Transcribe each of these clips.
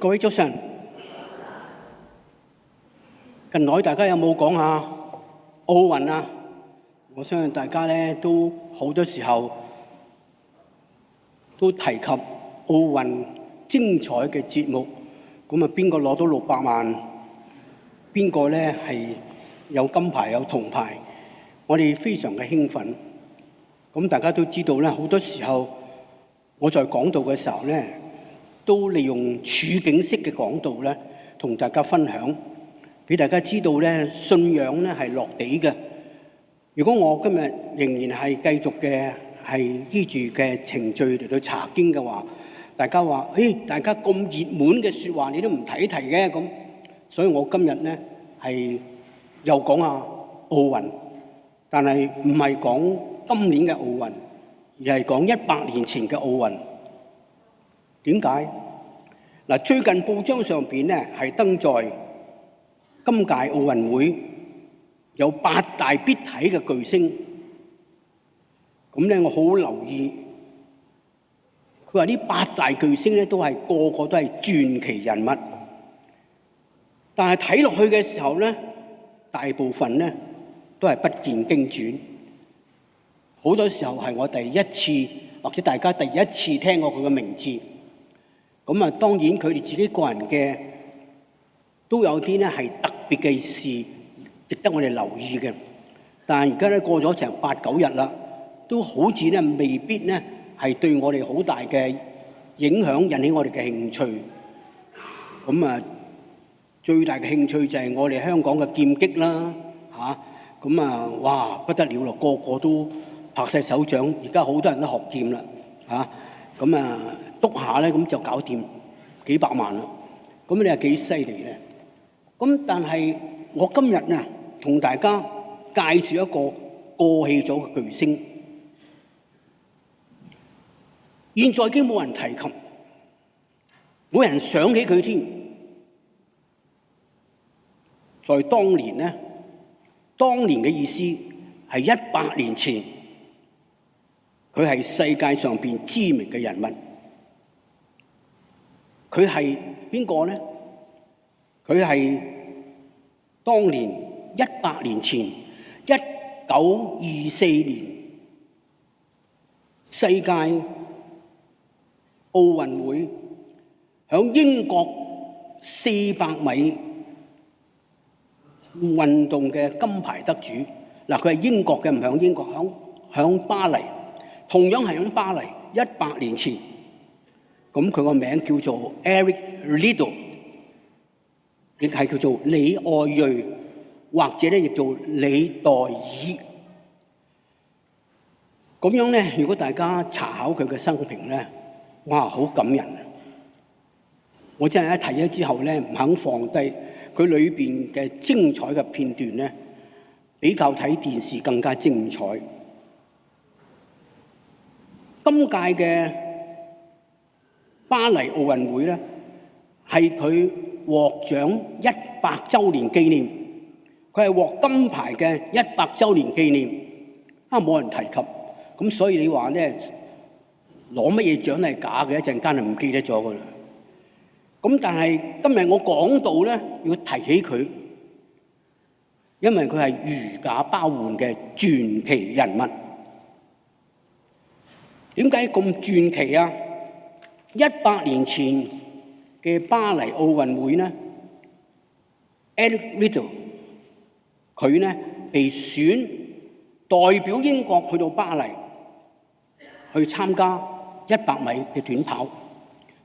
各位早晨，近來大家有冇講下奧運啊？我相信大家咧都好多時候都提及奧運精彩嘅節目，咁啊邊個攞到600萬？邊個咧係有金牌有銅牌？我哋非常嘅興奮。咁大家都知道咧，好多時候我在講道嘅時候咧，都利用處境式嘅講道咧，同大家分享，俾大家知道咧，信仰咧係落地嘅。如果我今日仍然係繼續嘅係依住嘅程序嚟到查經嘅話，大家話，大家咁熱門嘅説話，你都唔提嘅咁。所以我今日咧係又講下奧運，但係唔係講今年嘅奧運，而係講100年前嘅奧運。點解？嗱，最近報章上邊咧係登載今屆奧運會有8大必睇嘅巨星。咁咧我好留意，佢話呢8大巨星咧都係個個都係傳奇人物，但係睇落去嘅時候咧，大部分咧都係不見經傳。好多時候係我第一次或者大家第一次聽過佢嘅名字。咁啊，當然佢哋自己個人嘅都有啲咧係特別嘅事，值得我哋留意嘅。但係而家咧過咗成8、9日啦，都好似咧未必咧係對我哋好大嘅影響，引起我哋嘅興趣。咁啊，最大嘅興趣就係我哋香港嘅劍擊啦，咁啊，哇不得了咯，個個都拍晒手掌。而家好多人都學劍啦，咁啊篤下咧，咁就搞掂幾百萬啦。咁你係幾犀利咧？咁但係我今日啊，同大家介紹一個過氣咗嘅巨星，現在已經冇人提及，冇人想起佢添。在當年咧，當年嘅意思係100年前，佢係世界上邊知名嘅人物。佢係邊個咧？佢係當年100年前1924年世界奧運會響英國400米運動嘅金牌得主。嗱，佢係英國嘅，唔響英國，響巴黎。同樣係響巴黎100年前。咁佢個名叫做 Eric Liddell， 亦係叫做李愛銳，或者咧亦做李代爾。咁樣咧，如果大家查考佢嘅生平咧，哇，好感人啊！我真係一睇咗之後咧，唔肯放低佢裏邊嘅精彩嘅片段咧，比較睇電視更加精彩。今屆嘅巴黎奧運會咧，係佢獲獎100週年紀念，佢係獲金牌嘅100週年紀念，冇人提及。咁所以你話咧，攞乜嘢獎係假嘅，一陣間就唔記得咗噶啦。咁但係今日我講到咧，要提起佢，因為佢係如假包換嘅傳奇人物。點解咁傳奇啊？100年前嘅巴黎奧運會咧 ，Eric Liddell 佢咧被選代表英國去到巴黎去參加100米嘅短跑，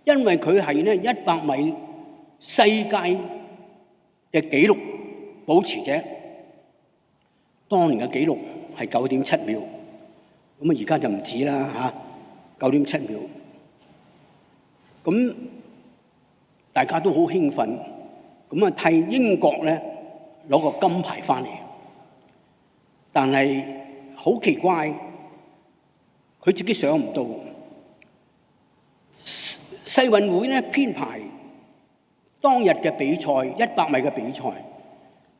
因為佢係咧100米世界嘅紀錄保持者，當年嘅紀錄係9.7秒，咁啊而家就唔止啦9.7秒。咁大家都好興奮，咁啊替英國咧攞個金牌翻嚟。但係好奇怪，佢自己想唔到，世運會咧編排當日嘅比賽100米嘅比賽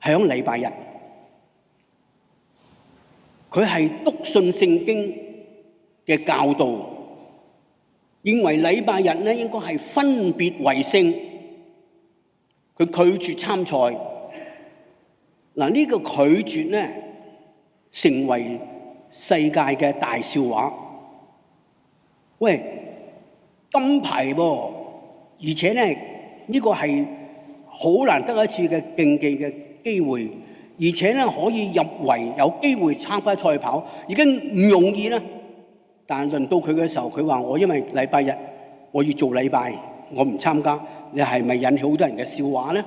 係響禮拜日，佢係篤信聖經嘅教導，認為禮拜日咧應該係分別為聖，佢拒絕參賽。嗱，呢個拒絕咧，成為世界嘅大笑話。喂，金牌噃，而且咧呢個係好難得一次嘅競技嘅機會，而且咧可以入圍，有機會參加賽跑，已經唔容易啦。但輪到佢嘅時候，佢話：我因為禮拜日我要做禮拜，我唔參加。你係咪引起好多人嘅笑話咧？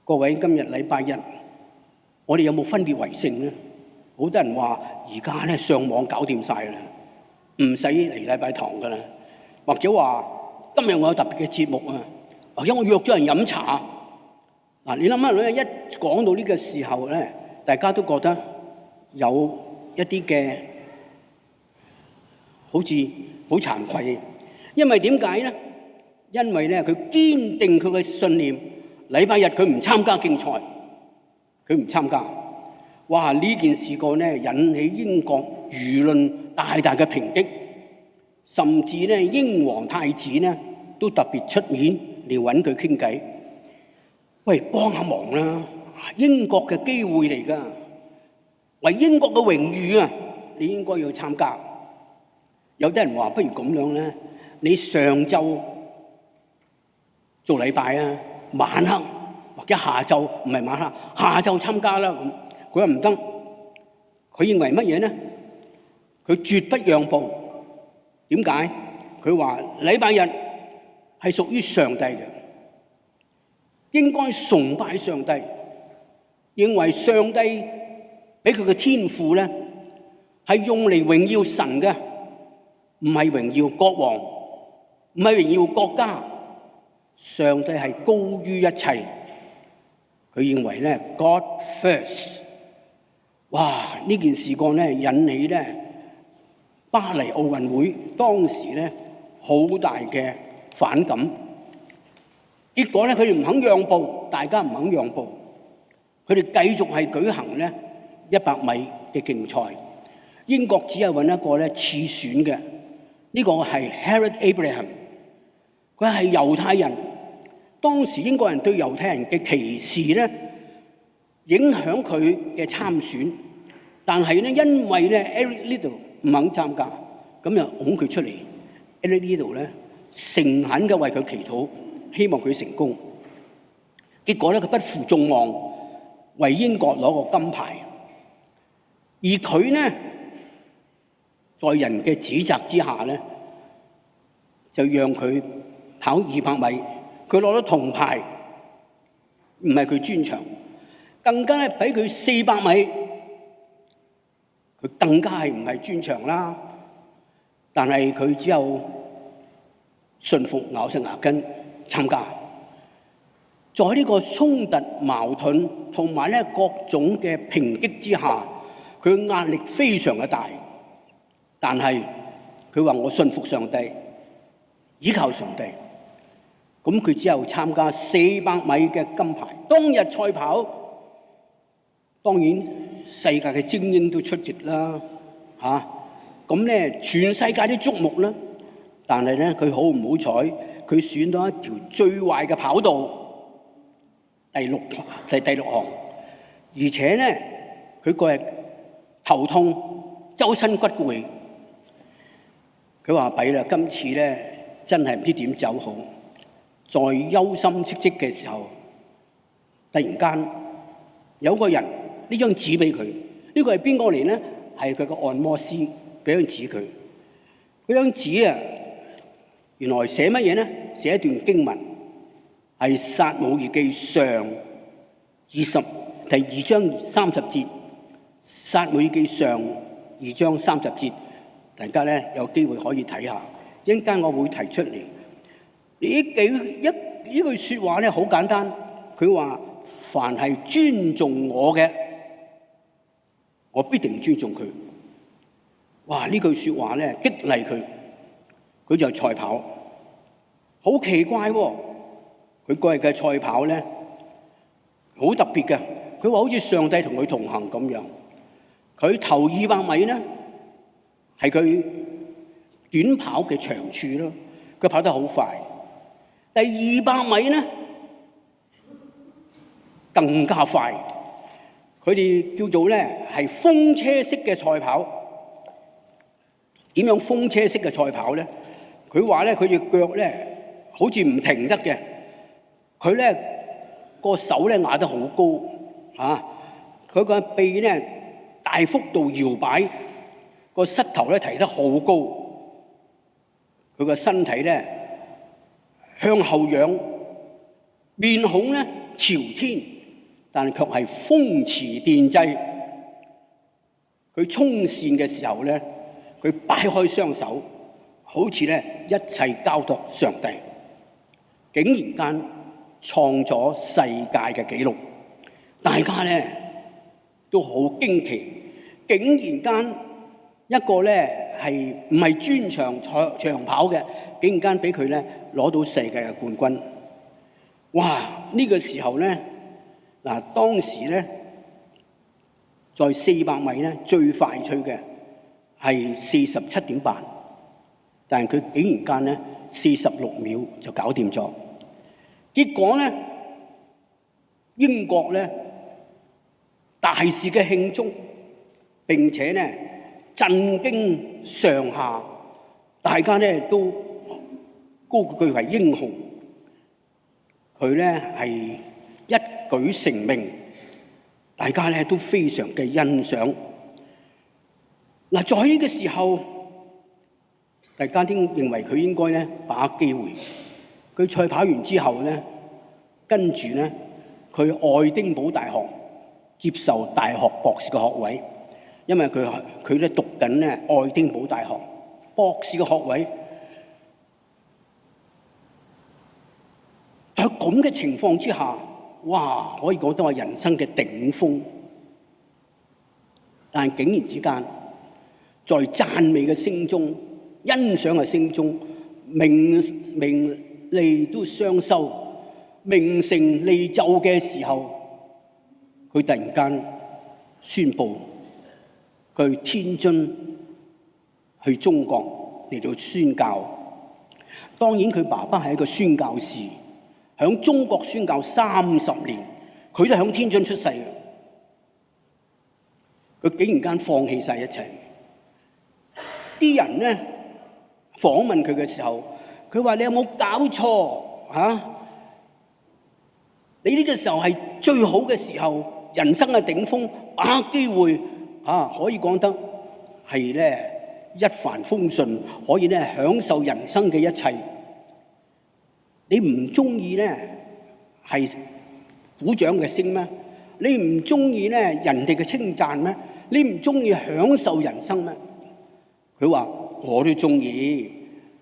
各位，今日禮拜日，我哋有冇分別為聖咧？好多人話而家咧上網搞掂晒啦，唔使嚟禮拜堂噶啦，或者話今日我有特別嘅節目啊，或者我約咗人飲茶。嗱，你諗下咧，一講到呢個時候咧，大家都覺得有一啲嘅好似好慚愧，因為點解咧？因為咧佢堅定佢嘅信念，禮拜日佢唔參加競賽，佢唔參加。哇！呢件事個咧引起英國輿論大大嘅抨擊，甚至咧英皇太子咧都特別出面嚟揾佢傾偈。喂，幫下忙啦！英國嘅機會嚟㗎，為英國嘅榮譽啊，你應該要參加。有啲人話不如咁樣咧，你上晝做禮拜啊，晚黑或者下晝唔係晚黑，下晝參加啦咁。佢話唔得，佢認為乜嘢咧？佢絕不讓步。點解？佢話禮拜日係屬於上帝嘅，應該崇拜上帝，認為上帝俾佢嘅天賦咧係用嚟榮耀神嘅，唔係榮耀國王，唔係榮耀國家。上帝係高於一切。佢認為咧 God first。哇！呢件事幹咧引起咧巴黎奧運會當時咧好大嘅反感。結果咧佢哋唔肯讓步，大家唔肯讓步，佢哋繼續係舉行咧100米嘅競賽。英國只係揾一個咧次選嘅，呢個係 Harold Abraham， 佢係猶太人。當時英國人對猶太人嘅歧視咧影響佢嘅參選，但係咧因為咧 Eric Liddell 唔肯參加，咁就拱佢出嚟。Eric Liddell 咧誠懇嘅為佢祈禱，希望佢成功。結果咧佢不負眾望，為英國攞個金牌。而佢咧在人嘅指責之下咧，就讓佢跑200米，佢攞咗銅牌，唔係佢專長。更加咧俾佢400米，佢更加係唔係專長啦。但係佢只有順服咬實牙根參加。在呢個衝突矛盾同埋咧各種嘅抨擊之下，佢壓力非常嘅大。但係佢話我信服上帝，依靠上帝。咁佢只有參加400米嘅金牌。當日賽跑，當然世界嘅精英都出席啦，咁咧全世界都矚目啦。但係咧佢好唔好彩，佢選到一條最壞嘅跑道，第六行，而且咧佢個日頭痛，周身骨攰。佢話弊啦，今次咧真係唔知點走好。在憂心戚戚嘅時候，突然間有個人呢張紙俾佢，呢個係邊個嚟咧？係佢個按摩師俾張紙佢。嗰張紙啊，原來寫乜嘢咧？寫一段經文，係撒母耳記上第2章30節。撒母耳記上2章30節，大家咧有機會可以睇下。一陣間我會提出嚟。呢句説話咧好簡單，佢話凡係尊重我嘅，我必定尊重佢。哇！呢句説話咧激勵佢，佢就賽跑。好奇怪喎，佢嗰日嘅賽跑咧好特別嘅。佢話好似上帝同佢同行咁樣。佢頭200米咧係佢短跑嘅長處咯，佢跑得好快。第200米咧，更加快。佢哋叫做咧係風車式嘅賽跑。點樣風車式嘅賽跑咧？佢話咧佢隻腳咧好似唔停得嘅，佢咧個手咧壓得好高啊，佢個臂咧大幅度搖擺，個膝頭咧提得好高，佢個身體咧向後仰，面孔咧朝天，但卻係風馳電掣。佢衝線嘅時候咧，佢擺開雙手，好似咧一切交託上帝，竟然間創咗世界嘅紀錄。大家咧都好驚奇，竟然間一個咧係唔係專長跑嘅，竟然間俾佢咧攞到世界嘅冠軍。哇！呢個時候咧，嗱當時咧在400米咧最快脆嘅係47.8，但係佢竟然間咧46秒就搞掂咗。結果咧，英國咧大肆嘅慶祝，並且咧震驚上下，大家咧都高佢為英雄。佢咧係一舉成名，大家咧都非常嘅欣賞。嗱，在呢個時候，大家都認為佢應該咧把握機會。佢賽跑完之後咧，跟住咧佢愛丁堡大學接受大學博士嘅學位，因為佢咧讀緊咧愛丁堡大學博士嘅學位。在咁嘅情況之下，哇！可以講得係人生嘅頂峰。但係竟然之間，在讚美嘅聲中、欣賞嘅聲中，名利都雙收、名成利就嘅時候，佢突然間宣布佢天津去中國嚟到宣教。當然佢爸爸係一個宣教士，喺中國宣教30年，佢都喺天津出世嘅。佢竟然間放棄晒一切。啲人咧訪問佢嘅時候，佢話：你有冇搞錯啊？你呢個時候係最好嘅時候，人生嘅頂峰，把握機會啊！可以講得係咧一帆風順，可以咧享受人生嘅一切。你唔中意咧係鼓掌嘅聲咩？你唔中意咧人哋嘅稱讚咩？你唔中意享受人生咩？佢話我都中意，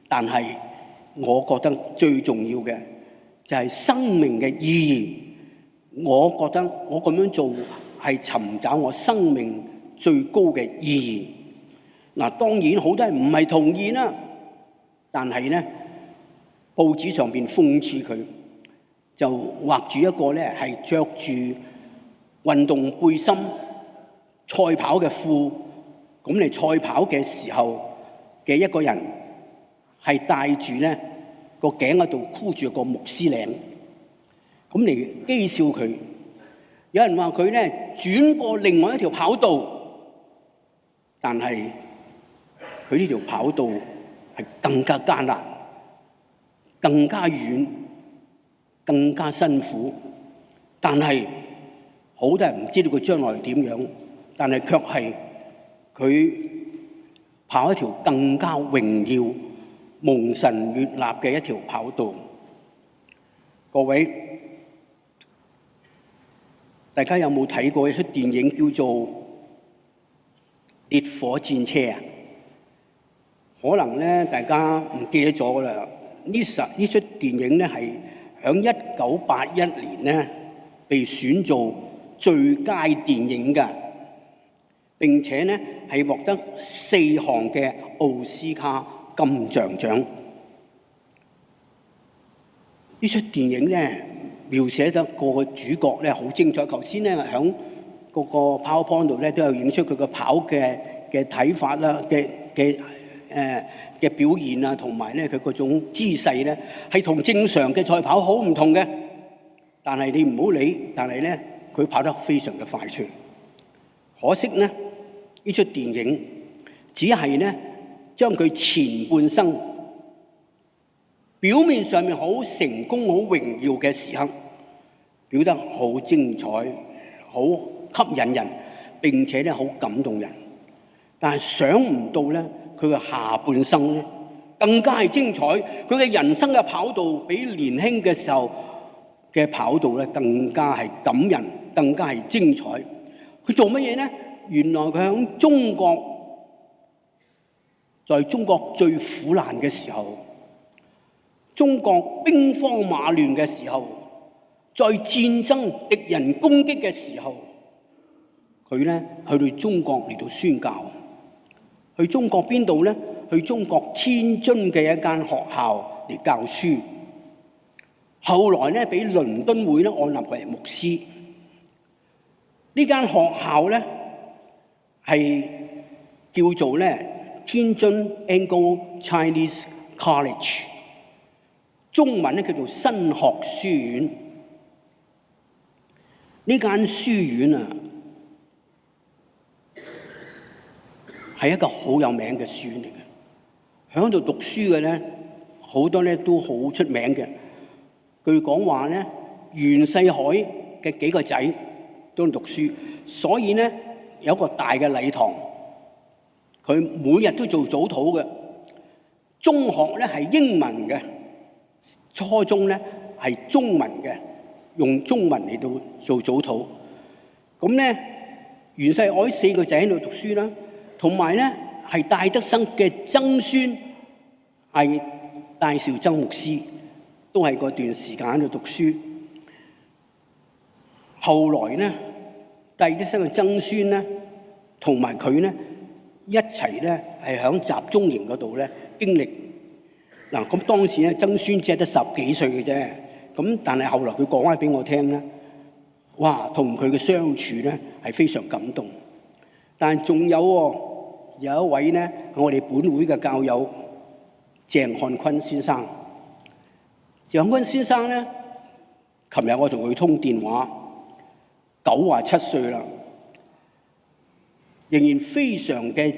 但係我覺得最重要嘅就係生命嘅意義。我覺得我咁樣做係尋找我生命最高嘅意義。嗱，當然好多人唔係同意啦，但係咧報紙上邊諷刺佢，就畫住一個咧係着住運動背心、賽跑嘅褲，咁嚟賽跑嘅時候嘅一個人，係戴住咧個頸嗰度箍住個牧師領，咁嚟譏笑佢。有人話佢咧轉過另外一條跑道，但係佢呢條跑道係更加艱難、更加遠、更加辛苦，但係好多人唔知道佢將來點樣，但係卻係佢跑一條更加榮耀、蒙神悅納嘅一條跑道。各位，大家有冇睇過一出電影叫做《烈火戰車》啊？可能咧大家唔記得咗啦。呢出電影咧係喺1981年咧被選做最佳電影嘅，並且咧係獲得4項嘅奧斯卡金像獎。呢出電影咧描寫得個主角咧好精彩。頭先咧喺嗰個 PowerPoint 度咧都有影出佢個跑嘅睇法啦，嘅表現啊，同埋咧佢嗰種姿勢咧係同正常嘅賽跑好唔同嘅。但係你唔好理，但係咧佢跑得非常嘅快脆。可惜咧，呢出電影只係咧將佢前半生表面上面好成功、好榮耀嘅時刻，表得好精彩、好吸引人，並且咧好感動人。但係想唔到咧，佢嘅下半生咧更加係精彩。佢嘅人生嘅跑道比年輕嘅時候嘅跑道咧更加係感人，更加係精彩。佢做乜嘢咧？原來佢喺中國，在中國最苦難嘅時候，中國兵荒馬亂嘅時候，在戰爭敵人攻擊嘅時候，佢咧去到中國嚟到宣教。去中國邊度咧？去中國天津嘅一間學校嚟教書。後來咧俾倫敦會咧按立為牧師。呢間學校咧係叫做咧天津 Anglo Chinese College， 中文咧叫做新學書院。呢間書院啊係一個好有名嘅書院嚟嘅，喺度讀書嘅咧好多咧都好出名嘅。據講話咧，袁世凱嘅幾個仔都讀書，所以咧有一個大嘅禮堂，佢每日都做早禱嘅。中學咧係英文嘅，初中咧係中文嘅，用中文嚟到做早禱。咁咧袁世凱4個仔喺度讀書啦，同埋咧係戴德生嘅曾孫係戴紹曾牧師，都係嗰段時間喺度讀書。後來咧戴德生嘅曾孫咧同埋佢咧一齊咧係喺集中營嗰度咧經歷。嗱，咁當時咧曾孫只係得10幾歲嘅啫，咁但係後來佢講翻俾我聽咧，哇，同佢嘅相處咧係非常感動。但係仲有有一位咧，我哋本會嘅教友鄭漢坤先生。鄭漢坤先生咧，琴日我同佢通電話，97歲啦，仍然非常嘅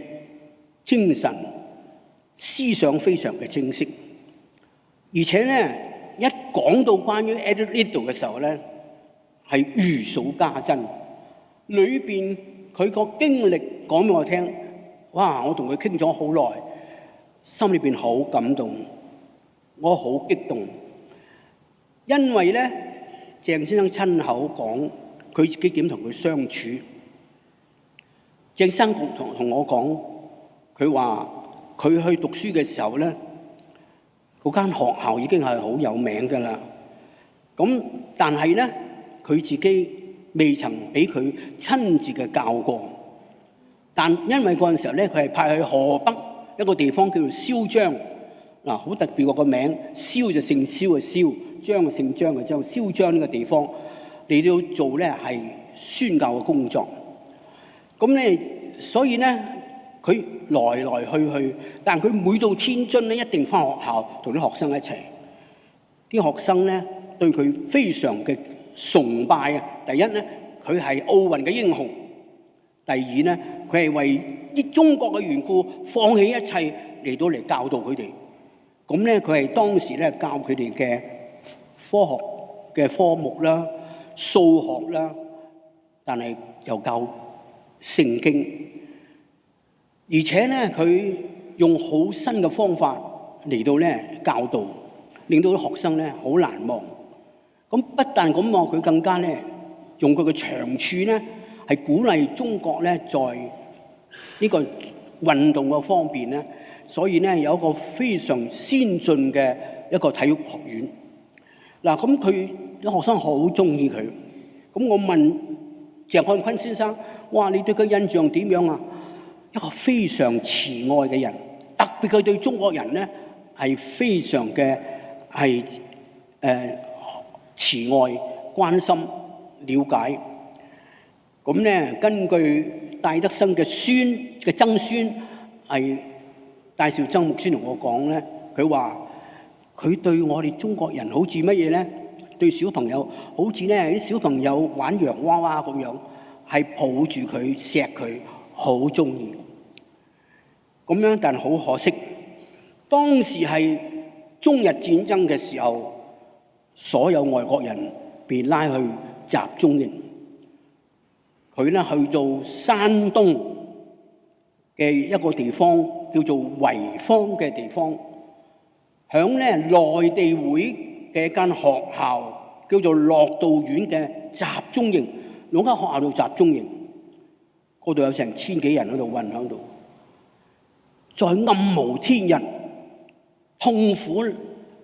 精神，思想非常嘅清晰，而且咧一講到關於 Edward Liddell 嘅時候咧，係如數家珍，裏邊佢個經歷講俾我聽。哇！我同佢傾咗好耐，心裏邊好感動，我好激動，因為咧鄭先生親口講佢自己點同佢相處。鄭先生同我講，佢話佢去讀書嘅時候咧，嗰間學校已經係好有名㗎啦。咁但係咧，佢自己未曾俾佢親自嘅教過。但因為嗰陣時候咧，佢係派去河北一個地方叫做蕭張，嗱，好特別個名，蕭就姓蕭嘅蕭，張就姓張嘅張，蕭張呢個地方嚟到做咧係宣教嘅工作。咁咧，所以咧佢來來去去，但佢每到天津咧，一定返學校同啲學生一齊。啲學生咧對佢非常嘅崇拜啊！第一咧，佢係奧運嘅英雄。第二咧，佢係為啲中國嘅緣故，放棄一切嚟到嚟教導佢哋。咁咧，佢係當時咧教佢哋嘅科學嘅科目啦、數學啦，但係又教聖經。而且咧，佢用好新嘅方法嚟到咧教導，令到啲學生咧好難忘。咁不但咁望，佢更加咧用佢嘅長處咧，係鼓勵中國咧，在呢個運動嘅方面咧，所以咧有一個非常先進嘅一個體育學院。嗱，咁佢啲學生好中意佢。咁我問鄭漢坤先生：哇，你對佢印象點樣啊？一個非常慈愛嘅人，特別佢對中國人咧係非常嘅係慈愛、關心、了解。咁咧，根據戴德生嘅曾孫係戴紹曾牧師同我講咧，佢話佢對我哋中國人好似乜嘢咧？對小朋友好似咧啲小朋友玩洋娃娃咁樣，係抱住佢錫佢，好中意。咁樣，但好可惜，當時係中日戰爭嘅時候，所有外國人被拉去集中營。佢咧去到山東嘅一個地方叫做濰坊嘅地方，響咧內地會嘅一間學校叫做樂道院嘅集中營，兩間學校度集中營，嗰度有成千幾人喺度困喺度，在暗無天日、痛苦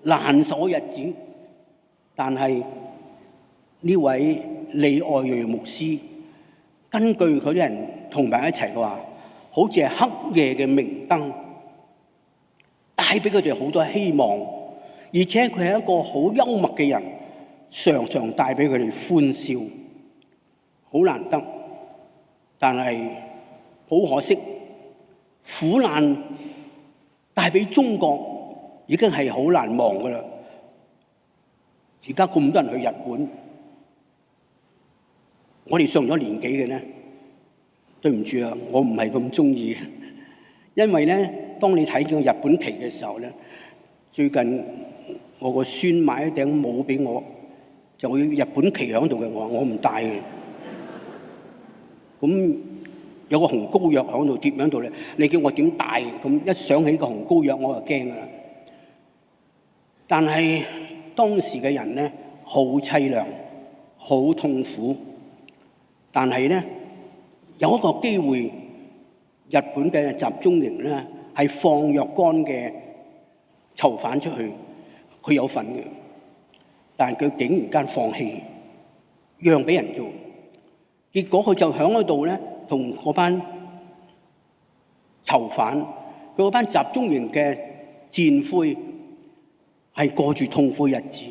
難受嘅日子，但係呢位李愛銳牧師根據佢啲人同埋一齊嘅話，好似係黑夜嘅明燈，帶俾佢哋好多希望，而且佢係一個好幽默嘅人，常常帶俾佢哋歡笑，好難得。但係好可惜，苦難帶俾中國已經係好難忘㗎喇。而家咁多人去日本，我哋上咗年紀嘅咧，對唔住啊，我唔係咁中意，因為咧，當你睇見日本旗嘅時候咧，最近我個孫買一頂帽俾我，就會日本旗喺度嘅，我話我唔戴嘅。咁有個紅膏藥喺度貼喺度咧，你叫我點戴？咁一想起個紅膏藥，我就驚啦。但係當時嘅人咧，好凄涼，好痛苦。但係咧，有一個機會，日本嘅集中營咧係放若干嘅囚犯出去，佢有份嘅，但係佢竟然間放棄，讓俾人做。結果佢就喺嗰度咧，同嗰班囚犯，佢嗰班集中營嘅戰俘係過住痛苦日子。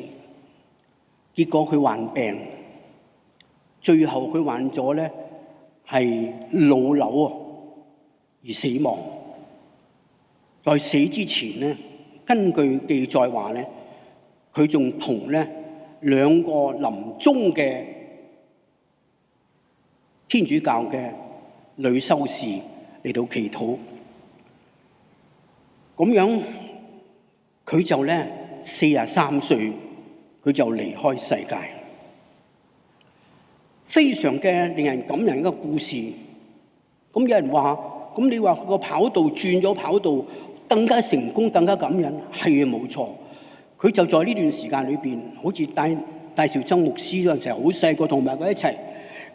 結果佢患病，最後佢患咗咧係腦瘤啊，而死亡。在死之前咧，根據記載話咧，佢仲同咧兩個臨終嘅天主教嘅女修士嚟到祈禱，咁樣佢就咧43歲，佢就離開世界，非常嘅令人感人一個故事。咁有人話，咁你話佢個跑道轉咗跑道，更加成功，更加感人，係啊，冇錯。佢就在呢段時間裏邊，好似戴紹曾牧師嗰陣時候，好細個同埋佢一齊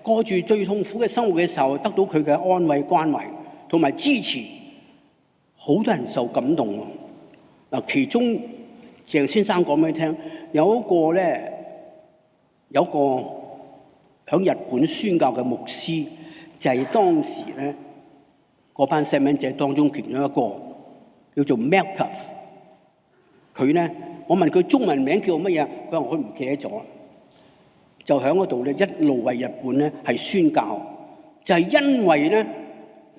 過住最痛苦嘅生活嘅時候，得到佢嘅安慰、關懷同埋支持，好多人受感動啊！嗱，其中鄭先生講俾你聽，有一個響日本宣教嘅牧師，就係當時咧嗰班細蚊仔當中其中一個，叫做 Malcolm。佢咧，我問佢中文名叫乜嘢，佢話我唔記得咗。就喺嗰度咧，一路為日本咧係宣教，就係因為咧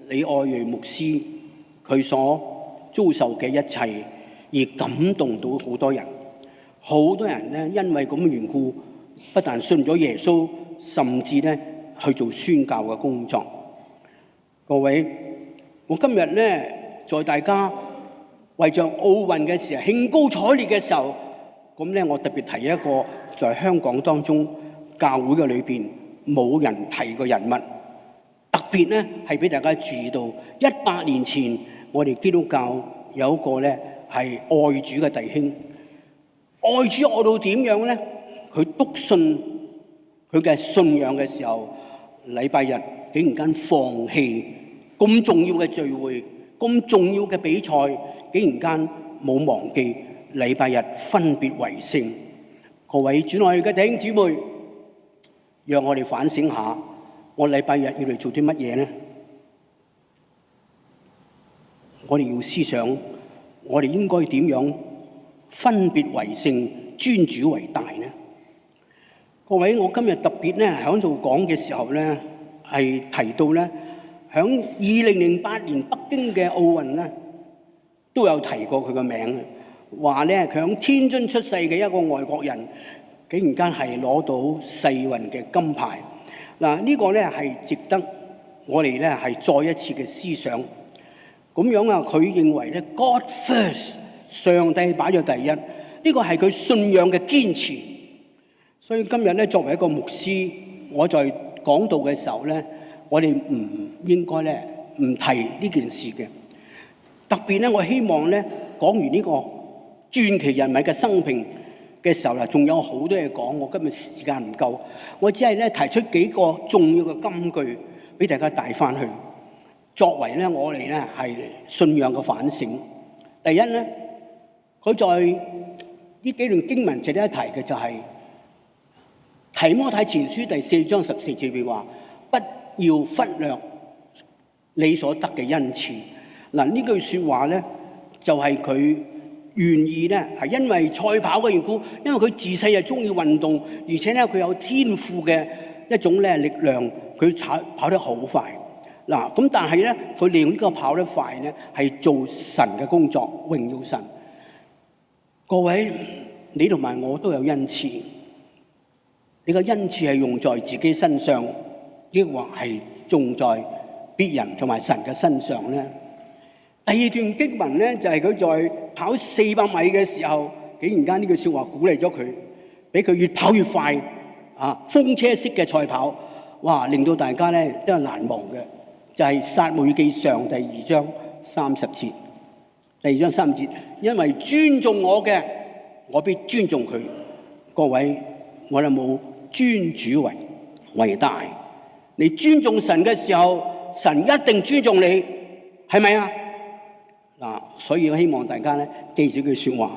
李愛銳牧師佢所遭受嘅一切，而感動到好多人。好多人咧因為咁嘅緣故，不但信咗耶穌，甚至咧去做宣教嘅工作。各位，我今日咧在大家為着奧運嘅時候興高采烈嘅時候，咁咧我特別提一個在香港當中教會嘅裏邊冇人提嘅人物，特別咧係俾大家注意到，100年前我哋基督教有一個咧係愛主嘅弟兄，愛主愛到點樣咧？佢篤信佢嘅信仰嘅時候，禮拜日竟然間放棄咁重要嘅聚會、咁重要嘅比賽，竟然間冇忘記禮拜日分別為聖。各位主愛嘅弟兄姊妹，讓我哋反省下，我禮拜日要嚟做啲乜嘢呢？我哋要思想，我哋應該點樣分別為聖、尊主為大呢？各位，我今日特別咧喺度講嘅時候咧，係提到咧，響2008年北京嘅奧運咧，都有提過佢個名，話咧佢響天津出世嘅一個外國人，竟然間係攞到世運嘅金牌。嗱，呢個咧係值得我哋咧係再一次嘅思想。咁樣啊，佢認為咧 God first， 上帝擺咗第一，呢個係佢信仰嘅堅持。所以今日咧，作為一個牧師，我在講道嘅時候咧，我哋唔應該咧唔提呢件事嘅。特別咧，我希望咧講完呢個傳奇人物嘅生平嘅時候啦，仲有好多嘢講。我今日時間唔夠，我只係咧提出幾個重要嘅金句俾大家帶翻去，作為咧我哋咧係信仰嘅反省。第一咧，佢在呢幾段經文值得一提嘅就係提摩太前書第4章14節裏話：不要忽略你所得嘅恩賜。嗱，呢句説話咧就係佢願意咧係因為賽跑嘅緣故，因為佢自細就中意運動，而且咧佢有天賦嘅一種咧力量，佢跑得好快。嗱，咁但係咧佢利用呢個跑得快咧係做神嘅工作，榮耀神。各位，你同埋我都有恩賜，你個恩賜係用在自己身上，抑或係用在別人同埋神嘅身上咧？第二段經文咧就係佢在跑400米嘅時候，竟然間呢句説話鼓勵咗佢，俾佢越跑越快啊！風車式嘅賽跑，哇！令到大家咧都係難忘嘅，就係撒母耳記上第2章30節。第2章30節，因為尊重我嘅，我必尊重佢。各位，我哋冇尊主為大。你尊重神嘅時候，神一定尊重你，係咪啊？嗱，所以我希望大家咧記住句説話。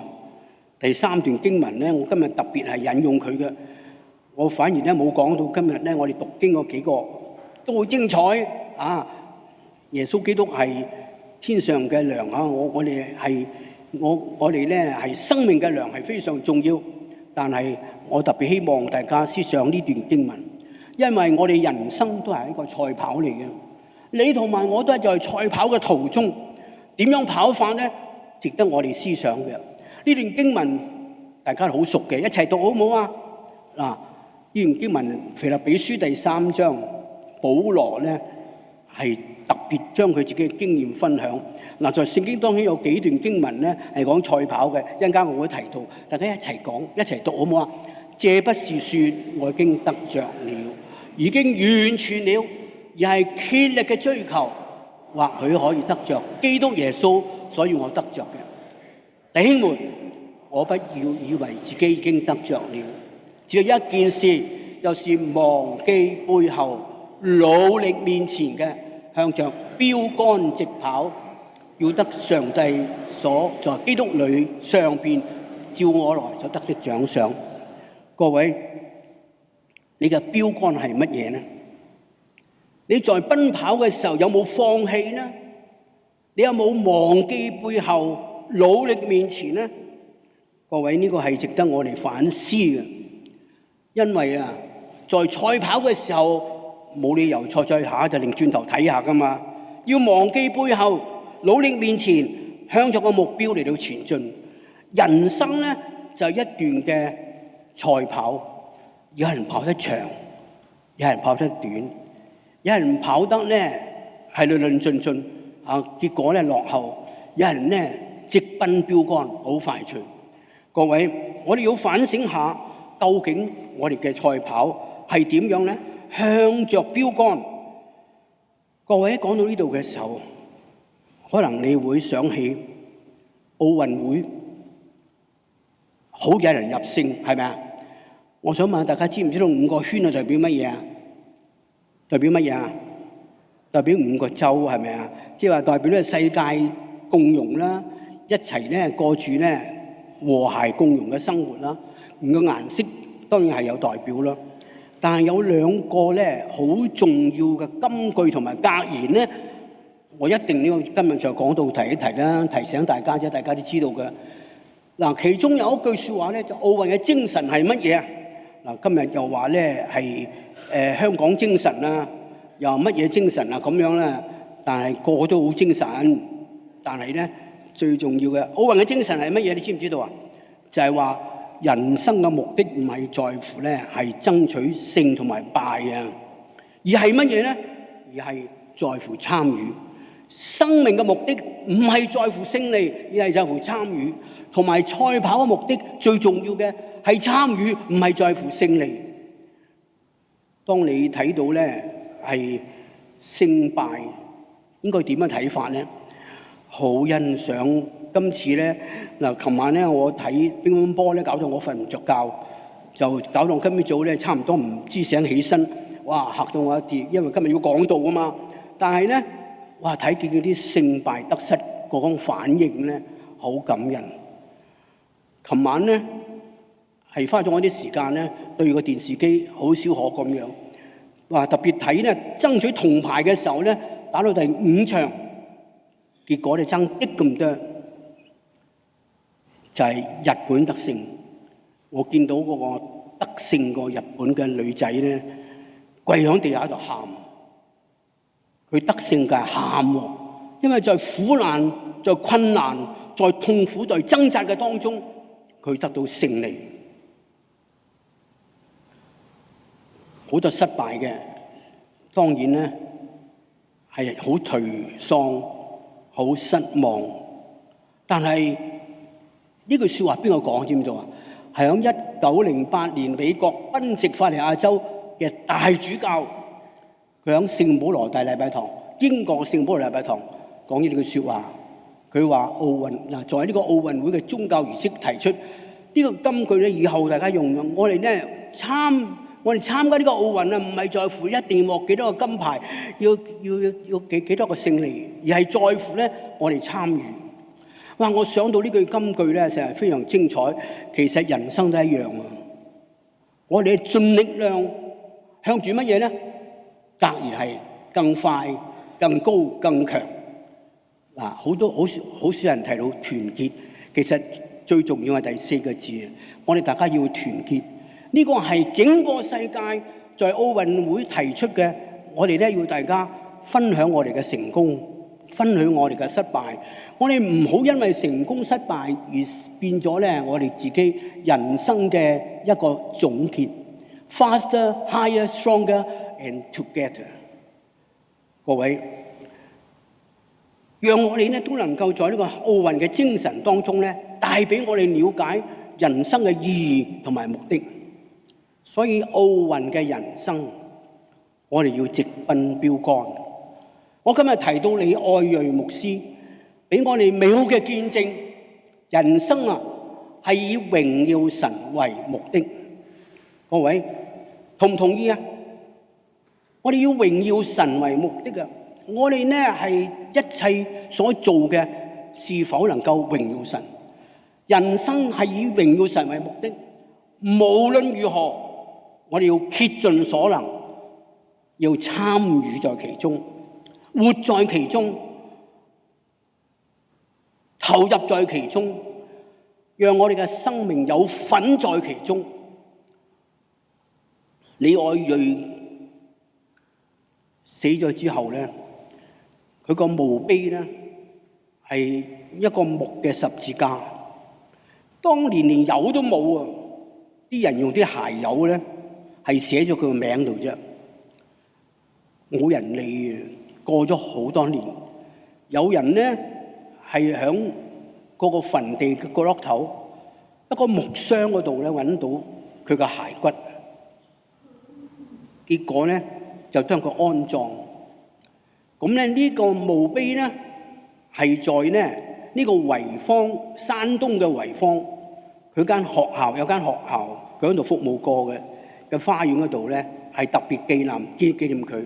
第3段經文咧，我今日特別係引用佢嘅。我反而咧冇講到今日咧，我哋讀經嗰幾個都好精彩啊！耶穌基督係天上嘅糧啊！我哋咧係生命嘅糧，係非常重要。但係我特別希望大家思想呢段經文，因為我哋人生都係一個賽跑嚟嘅。你同埋我都係在賽跑嘅途中。點樣跑法咧？值得我哋思想嘅。呢段經文大家好熟嘅，一齊讀好唔好啊？嗱，呢段經文腓立比書第3章，保羅咧係特別將佢自己嘅經驗分享。嗱，在聖經當中有幾段經文咧係講賽跑嘅，一陣間我會提到，大家一齊講，一齊讀好唔好啊？這不是說我已經得着了，已經完全了，而係竭力嘅追求。或許可以得着基督耶穌，所以我得着嘅。弟兄們，我不要以為自己已經得着了，只有一件事，就是忘記背後，努力面前嘅，向着標竿直跑，要得上帝所在基督裏上邊召我來就得的獎賞。各位，你嘅標竿係乜嘢呢？你在奔跑嘅時候有冇放棄呢？你有冇忘記背後，努力面前呢？各位，呢個係值得我哋反思嘅，因為啊，在賽跑嘅時候冇理由賽下就擰轉頭睇下噶嘛，要忘記背後，努力面前，向着個目標嚟到前進。人生咧就係一段嘅賽跑，有人跑得長，有人跑得短。有人跑得咧係論論盡盡啊，結果咧落後；有人咧直奔標竿，好快脆。各位，我哋要反省下，究竟我哋嘅賽跑係點樣咧？向着標竿。各位講到呢度嘅時候，可能你會想起奧運會，好有人入勝，係咪啊？我想問大家知唔知道5個圈係代表乜嘢啊？代表乜嘢啊？代表5個州，係咪啊？即係話代表呢個世界共融啦，一齊咧過住咧和諧共融嘅生活啦。5個顏色當然係有代表啦，但係有2個咧好重要嘅金句同埋格言咧，我一定呢個今日就講到提一提啦，提醒大家啫，大家都知道嘅。嗱，其中有一句説話咧，就奧運嘅精神係乜嘢啊？嗱，今日又話咧係香港精神啊，又乜嘢精神啊咁樣啦。但係個個都好精神，但係咧最重要嘅奧運嘅精神係乜嘢？你知唔知道啊？就係話人生嘅目的唔係在乎咧係爭取勝同埋敗啊，而係乜嘢咧？而係在乎參與。生命嘅目的唔係在乎勝利，而係在乎參與。同埋賽跑嘅目的最重要嘅係參與，唔係在乎勝利。當你睇到咧係勝敗應該點樣睇法咧？好欣賞今次咧嗱，琴晚咧我睇乒乓波咧，搞到我瞓唔着覺，就搞到今朝早咧差唔多唔知醒起身，哇嚇到我一跌，因為今日要講道啊嘛。但係咧，哇睇見嗰啲勝敗得失嗰種反應咧，好感人。琴晚咧係花咗我啲時間咧對個電視機好少可咁樣，哇特別睇咧爭取銅牌嘅時候咧，打到第5場。結果你爭啲咁多，就係日本得勝。我見到嗰個得勝個日本嘅女仔咧，跪喺地下喺度喊。佢得勝嘅係喊喎，因為在苦難、在困難、在痛苦、在掙扎嘅當中，佢得到勝利。好多失敗嘅，當然咧係好頹喪。好失望，但係呢句説話邊個講知唔知道啊？係喺1908年美國賓夕法尼亞州嘅大主教，佢喺聖保羅大禮拜堂，英國聖保羅大禮拜堂講呢句説話。佢話奧運嗱，在呢個奧運會嘅宗教儀式提出呢個金句咧，以後大家用我哋咧我哋參加呢個奧運啊，唔係在乎一定獲幾多個金牌，要幾多個勝利，而係在乎咧我哋參與。哇！我想到呢句金句咧，實係非常精彩。其實人生都一樣啊！我哋盡力量向住乜嘢咧？隔然係更快、更高、更強。嗱，好少人提到團結。其實最重要係第4個字，我哋大家要團結。呢個係整個世界在奧運會提出嘅，我哋咧要大家分享我哋嘅成功，分享我哋嘅失敗。我哋唔好因為成功失敗而變咗咧我哋自己人生嘅一個總結。Faster, higher, stronger and together。各位，讓我哋咧都能夠在呢個奧運嘅精神當中咧，帶俾我哋了解人生嘅意義同埋目的。所以奧運嘅人生，我哋要直奔標杆。我今日提到李愛銳牧師，俾我哋美好嘅見證。人生啊，係以榮耀神為目的。各位同唔同意啊？我哋要榮耀神為目的啊！我哋呢係一切所做嘅，是否能夠榮耀神？人生係以榮耀神為目的，無論如何。我哋要竭盡所能，要參與在其中，活在其中，投入在其中，讓我哋嘅生命有份在其中。李愛銳死咗之後咧，佢個墓碑咧係一個木嘅十字架，當年連油都冇啊！啲人用啲鞋油咧。係寫咗佢個名度啫，冇人理嘅。過咗好多年，有人咧係響嗰個墳地嘅角落頭一個木箱嗰度咧揾到佢個骸骨，結果咧就將佢安葬。咁咧呢個墓碑咧係在咧呢個濰坊，山東嘅濰坊，佢間學校有間學校，佢喺度服務過嘅花園嗰度咧，係特別紀念佢。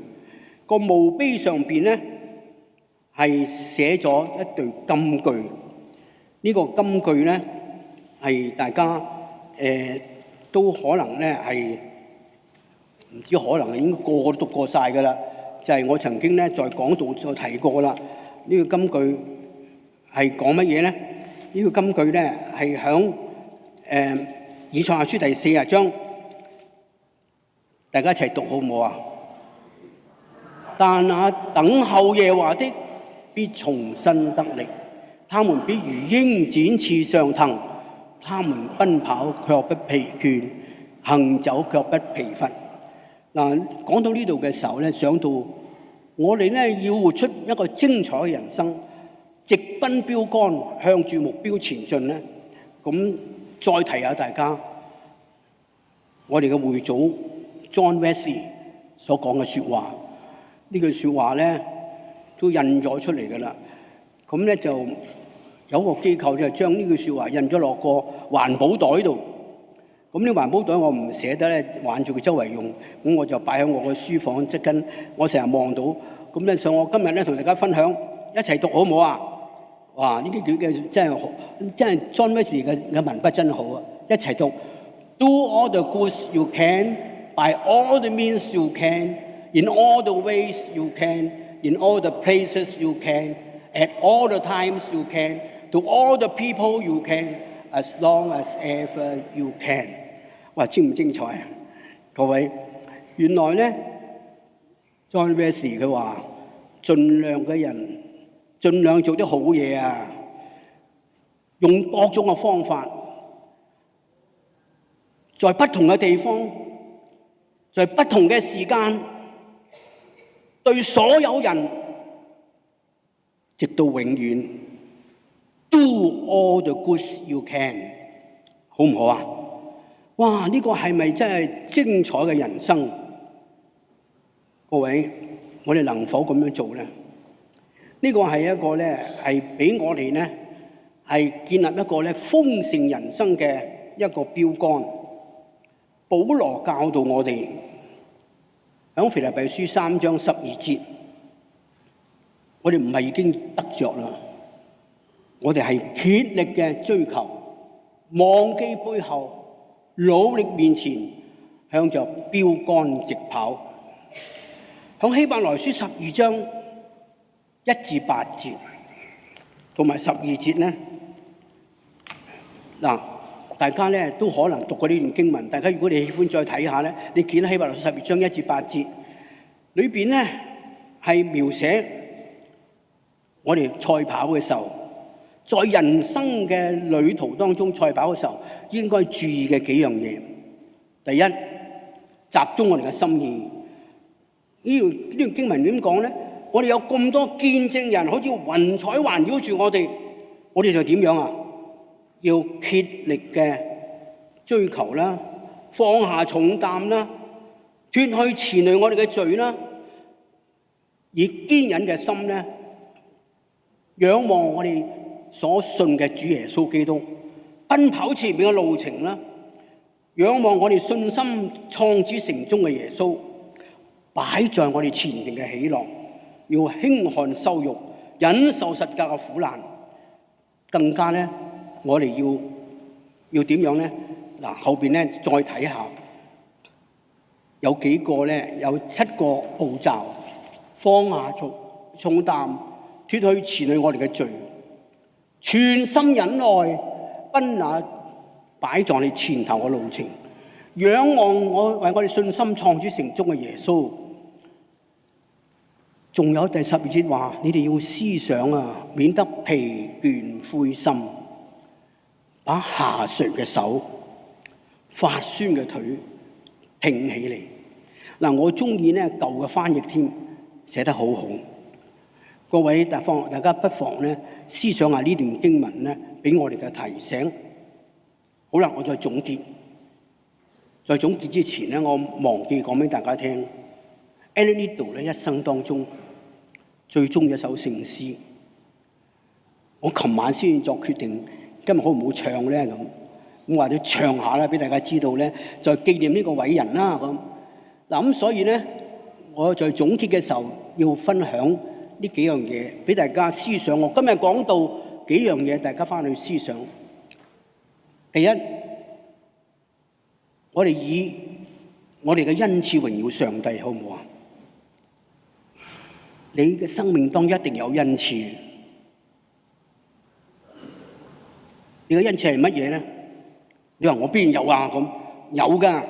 個墓碑上邊咧係寫咗一句金句。呢個金句咧係大家都可能咧係唔知，可能應該個個都讀過晒㗎啦。就係我曾經咧在講道就提過啦。呢個金句係講乜嘢咧？呢個金句咧係響以賽亞書第40章。大家一齊讀好唔好啊？但那等候耶和華的必重新得力，他們必如鷹展翅上騰，他們奔跑卻不疲倦，行走卻不疲乏。嗱，講到呢度嘅時候咧，想到我哋咧要活出一個精彩嘅人生，直奔標杆，向住目標前進咧。咁再提下大家，我哋嘅會祖 John Wesley 所講嘅説話，呢句説話咧都印咗出嚟㗎啦。咁咧就有個機構就將呢句説話印咗落個環保袋度。咁呢環保袋我唔捨得咧玩住佢周圍用，咁我就擺喺我個書房側跟，我成日望到。咁咧所以我今日咧同大家分享，一齊讀好唔好啊？哇！呢啲叫嘅真係好，真係 John Wesley 嘅文筆真好啊！一齊讀 ：Do all the good you can, by all the means you can, in all the ways you can, in all the places you can, at all the times you can, to all the people you can, as long as ever you can。哇！精唔精彩啊？各位，原來咧 John Wesley 佢話，盡量嘅人。盡量做啲好嘢啊！用各種嘅方法，在不同嘅地方，在不同嘅時間，對所有人，直到永遠。Do all the good you can， 好唔好啊？哇！呢個係咪真係精彩嘅人生？各位，我哋能否咁樣做咧？呢個係一個咧，係俾我哋咧係建立一個咧豐盛人生嘅一個標杆。保羅教導我哋喺腓立比書3章12節，我哋唔係已經得着啦，我哋係竭力嘅追求，忘記背後，努力面前，向着標杆直跑。喺希伯來書12章1至8節同埋12節咧，嗱，大家咧都可能讀過呢段經文。大家如果你喜歡再睇下咧，你見希伯來書12章1至8節裏邊咧係描寫我哋賽跑嘅時候，在人生嘅旅途當中賽跑嘅時候應該注意嘅幾樣嘢。第一，集中我哋嘅心意。呢段經文點講咧？我哋有咁多見證人，好似雲彩環繞住我哋，我哋就點樣啊？要竭力嘅追求啦，放下重擔啦，脫去纏累我哋嘅罪啦，以堅忍嘅心咧，仰望我哋所信嘅主耶穌基督，奔跑前面嘅路程啦，仰望我哋信心創始成終嘅耶穌，擺在我哋前面嘅喜樂。要輕看羞辱，忍受十架嘅苦難，更加咧，我哋要點樣咧？嗱，後邊咧再睇下，有幾個咧，有7個步驟：放下重擔，脫去纏累我哋嘅罪，全心忍耐，奔那擺在你前頭嘅路程，仰望為我哋信心創始成終嘅耶穌。仲有第12節話：你哋要思想啊，免得疲倦灰心，把下垂嘅手、發酸嘅腿挺起嚟。嗱，我中意咧舊嘅翻譯添，寫得好好。各位大家不妨咧思想下呢段經文咧，俾我哋嘅提醒。好啦，我再總結。在總結之前咧，我忘記講俾大家聽。Ellen Liddell 咧一生當中最中意一首聖詩，我琴晚先作決定，今日好唔好唱咧咁？咁或者唱下啦，俾大家知道咧，就紀念呢個偉人啦咁。嗱咁所以咧，我在總結嘅時候要分享呢幾樣嘢俾大家思想。我今日講到幾樣嘢，大家翻去思想。第一，我哋以我哋嘅恩賜榮耀上帝，好唔好啊？你嘅生命當中一定有恩賜。你嘅恩賜係乜嘢咧？你話我邊有啊？咁有㗎，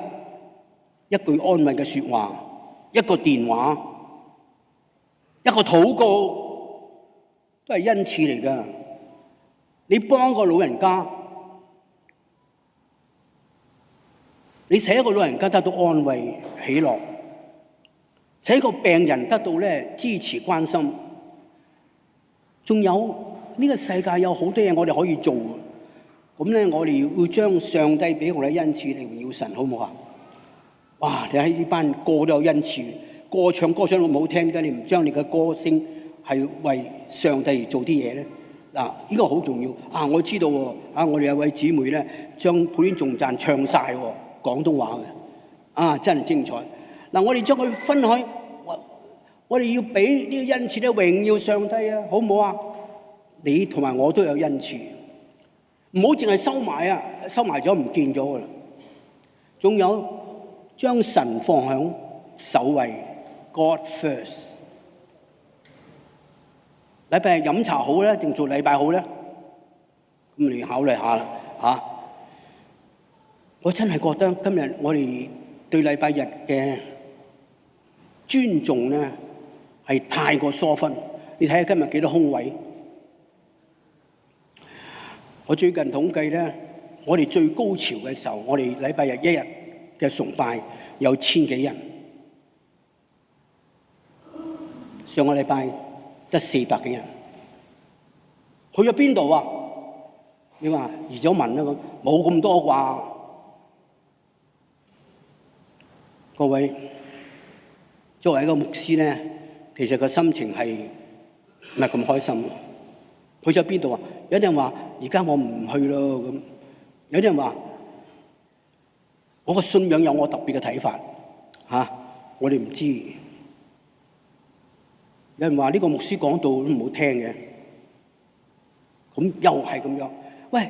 一句安慰嘅説話，一個電話，一個禱告，都係恩賜嚟㗎。你幫個老人家，你使一個老人家得到安慰、喜樂，使一個病人得到咧支持、關心。仲有呢個世界有好多嘢我哋可以做，咁咧我哋要將上帝俾我哋恩賜嚟榮耀神，好唔好啊？哇！你喺呢班個都有恩賜，歌唱到咁好聽，點解你唔將你嘅歌聲係為上帝而做啲嘢咧？嗱，呢個好重要啊！我知道喎，我哋有位姊妹咧，將普天頌讚唱晒喎，廣東話嘅，真係精彩。嗱，我哋將佢分開，我哋要俾呢個恩賜咧榮耀上帝啊，好唔好啊？你同埋我都有恩賜，唔好淨係收埋啊，收埋咗唔見咗噶啦。仲有將神放響首位 ，God first。禮拜日飲茶好咧，定做禮拜好咧？咁你考慮下啦嚇。我真係覺得今日我哋對禮拜日嘅尊重咧係太過疏忽。你睇下今日幾多空位？我最近統計咧，我哋最高潮嘅時候，我哋禮拜日一日嘅崇拜有1000幾人，上個禮拜得400幾人，去咗邊度啊？你話移咗民啦咁，冇咁多啩？各位，作為一個牧師咧，其實個心情係唔係咁開心？去咗邊度啊？有啲人話而家我唔去咯咁，有啲人話我個信仰有我特別嘅睇法嚇，我哋唔知。有人話呢個牧師講道都唔好聽嘅，咁又係咁樣。喂，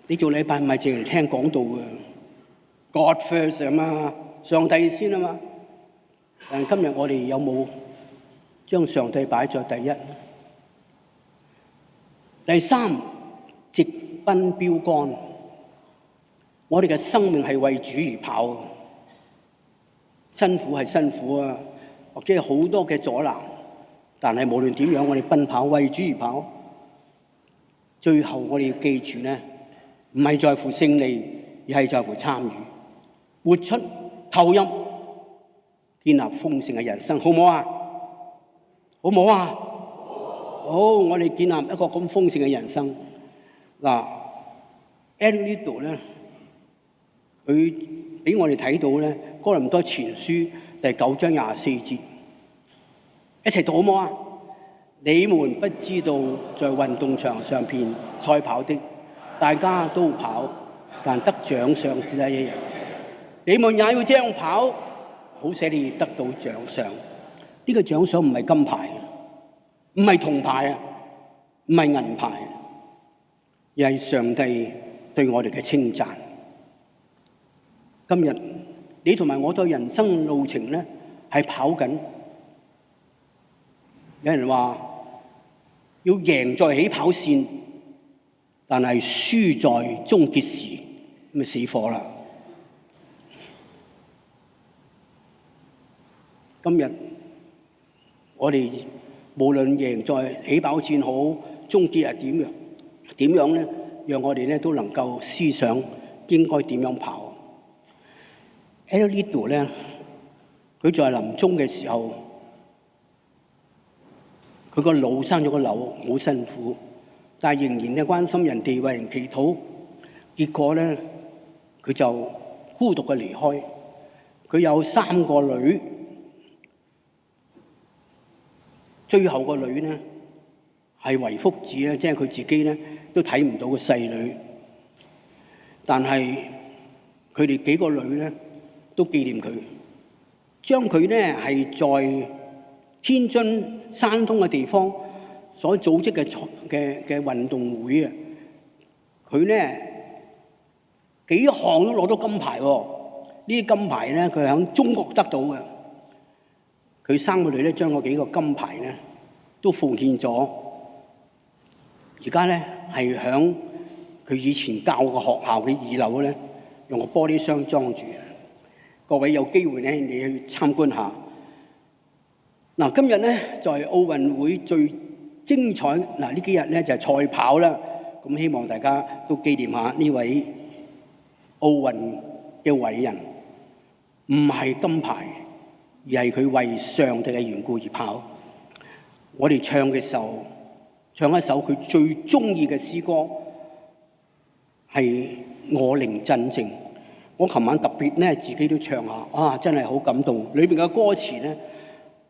你做禮拜唔係淨係聽講道嘅 ，God first 啊嘛，上帝先啊嘛。但今日我哋有冇將上帝擺在第一？第三，直奔標杆。我哋嘅生命係為主而跑，辛苦係辛苦啊，或者係好多嘅阻攔。但係無論點樣，我哋奔跑為主而跑，最後我哋要記住咧，唔係在乎勝利，而係在乎參與，活出投入，建立豐盛嘅人生，好唔好啊？好唔好啊？好，我哋建立一個咁豐盛嘅人生。嗱，Eric Liddell咧，佢俾我哋睇到咧，哥林多前書第9章24節。一齊讀好冇啊？你們不知道在運動場上邊賽跑的，大家都跑，但得獎賞只係一人。你們也要這樣跑，好使你得到獎賞。呢個獎賞唔係金牌，唔係銅牌啊，唔係銀牌，而係上帝對我哋嘅稱讚。今日你同埋我對人生路程咧係跑緊。有人話要贏在起跑線，但係輸在終結時，咁咪死火啦！今日我哋無論贏在起跑線好，終結係點樣咧？讓我哋咧都能夠思想應該點樣跑。喺呢度咧，佢在臨終嘅時候。佢個腦生咗個瘤，好辛苦，但係仍然咧關心人哋，為人祈禱。結果咧，佢就孤獨嘅離開。佢有3個女，最後個女咧係遺腹子咧，即係佢自己咧都睇唔到個細女。但係佢哋幾個女咧都紀念佢，將佢咧係在天津山東嘅地方所組織嘅運動會啊，佢咧幾項都攞到金牌喎。呢啲金牌咧，佢喺中國得到嘅。佢3個女咧，將嗰幾個金牌咧都奉獻咗。而家咧係喺佢以前教嘅學校嘅2樓咧，用個玻璃箱裝住。各位有機會咧，你去參觀下。嗱，今日咧就係奧運會最精彩。嗱，呢幾日咧就係賽跑啦。咁希望大家都紀念下呢位奧運嘅偉人，唔係金牌，而係佢為上帝嘅緣故而跑。我哋唱嘅時候，唱一首佢最中意嘅詩歌，係我靈真正。我琴晚特別咧自己都唱下，真係好感動。裏邊嘅歌詞咧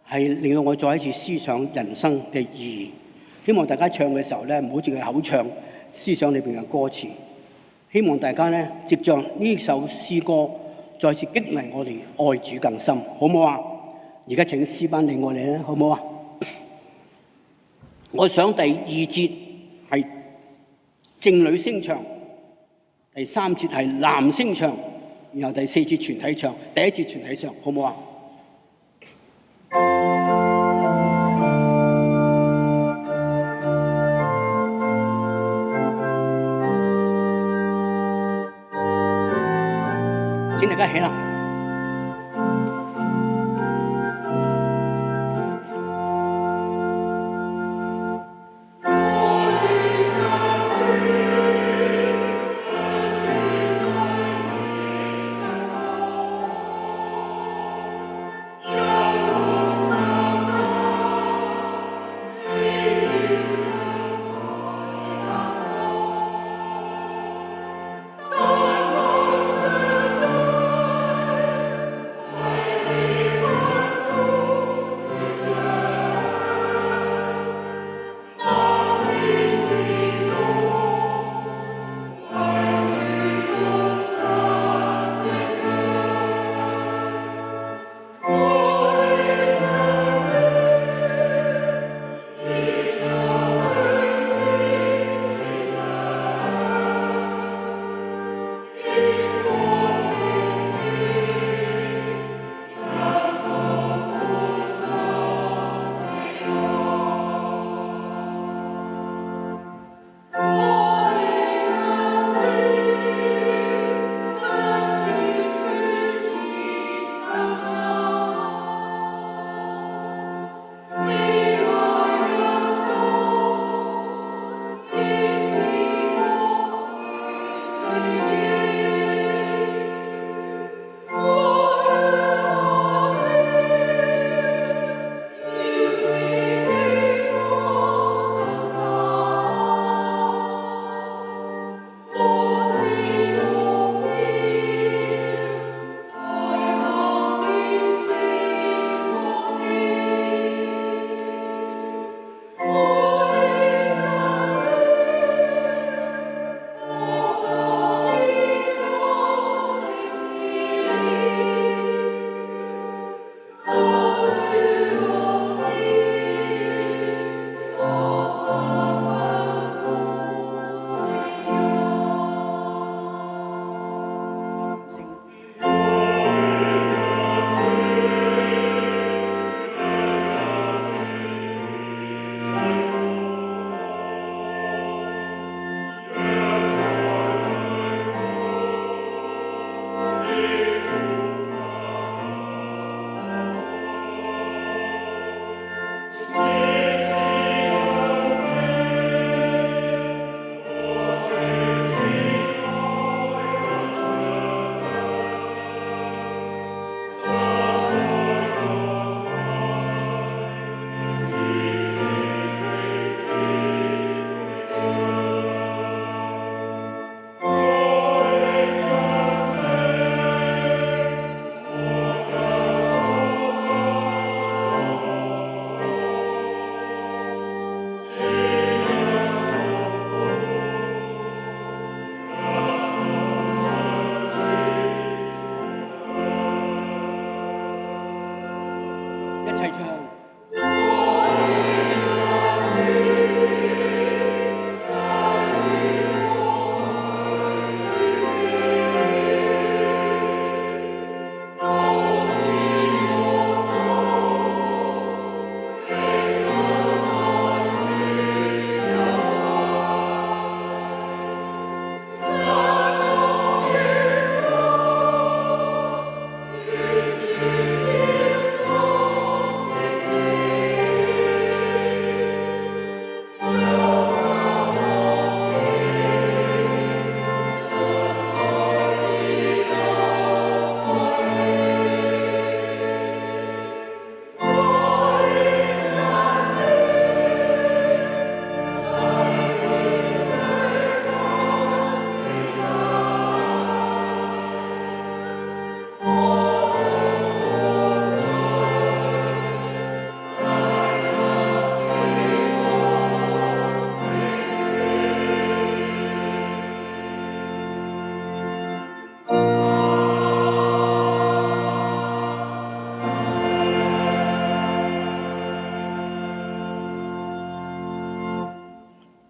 係令到我再一次思想人生嘅意義。希望大家唱嘅時候咧，唔好淨係口唱，思想裏邊嘅歌詞。希望大家咧藉着呢首詩歌，再次激勵我哋愛主更深，好唔好啊？而家請詩班領我哋咧，好唔好啊？我想第二節係正女聲唱，第三節係男聲唱，然後第四節全體唱，第一節全體唱，好唔好啊？請大家起立。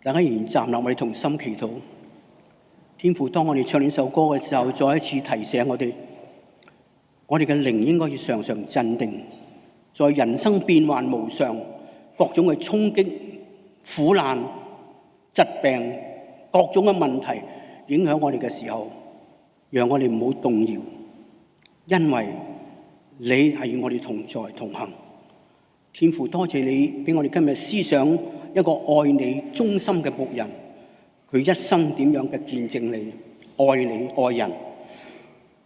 大家仍然站立，我哋同心祈禱。天父，當我哋唱呢首歌嘅時候，再一次提醒我哋嘅靈應該要常常鎮定，在人生變幻無常、各種嘅衝擊、苦難、疾病、各種嘅問題影響我哋嘅時候，讓我哋唔好動搖，因為你係與我哋同在同行。天父，多謝你俾我哋今日思想一個愛你忠心嘅僕人，佢一生點樣嘅見證你、愛你、愛人，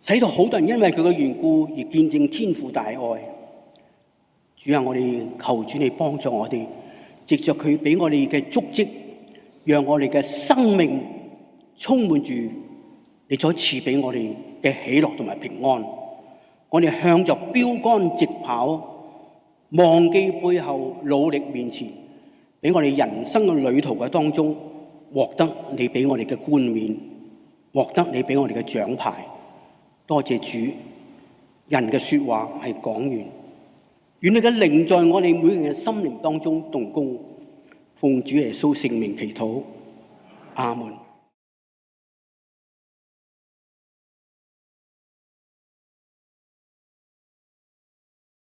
使到好多人因為佢嘅緣故而見證天父大愛。主啊，我哋求主你幫助我哋，藉着佢俾我哋嘅足跡，讓我哋嘅生命充滿住你所賜俾我哋嘅喜樂同埋平安。我哋向着標杆直跑，忘記背後，努力面前，俾我哋人生嘅旅途嘅當中獲得你俾我哋嘅冠冕，獲得你俾我哋嘅獎牌。多謝主，人嘅說話係講完，願你嘅靈在我哋每個人嘅心靈當中動工。奉主耶穌聖名祈禱，阿門。